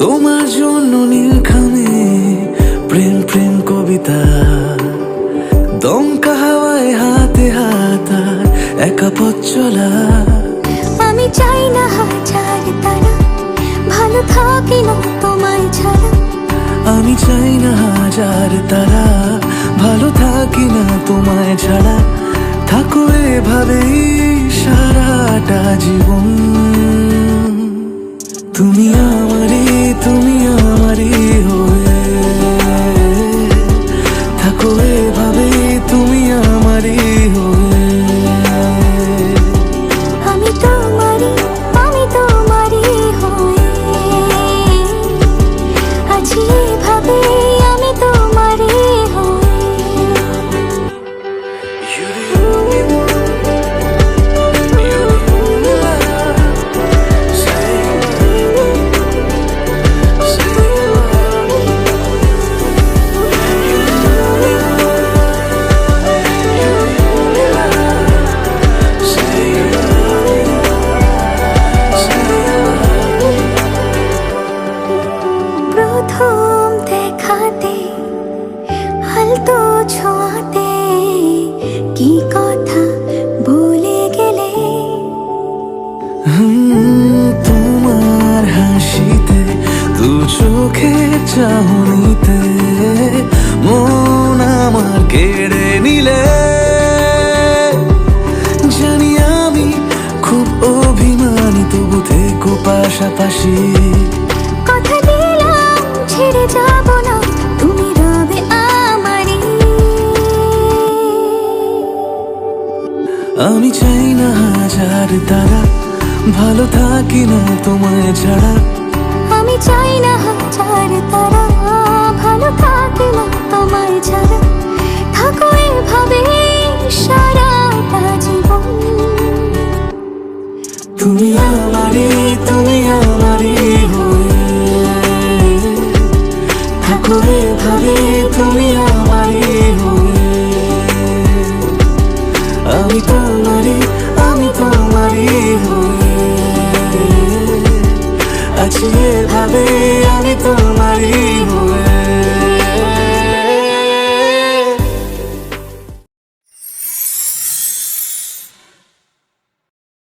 তোমার জন্য নীলখামে প্রেম প্রেম কবিতা, দমকা হাওয়ায় হাতে হাতার একা পথ চলা। আমি চাই না হাজার তারা, ভালো থাকি না তোমায় ছাড়া। আমি চাই না হাজার তারা, ভালো থাকি না তোমায় ছাড়া। থাকো এভাবেই সারাটা জীবন। তুমি আমারই, তুমি আমারই হয়ে থাকো এভাবেই, তুমি আমারই হয়ে। আমি তোমারই হয়ে আছি এভাবে, আমি তোমারই হয়ে। প্রথম দেখাতে হালতো ছোঁয়াতে কি কথা বলে গেলে। তোমার হাসিতে, দু চোখের চাহনিতে মন আমার কেড়ে নিলে। জানি আমি খুব অভিমানী, তবু থেকো পাশাপাশি। কথা দিলাম ছেড়ে যাব না, তুমি রবে আমারই। আমি চাই না হাজার তারা, ভালো থাকি না তোমায় ছাড়া।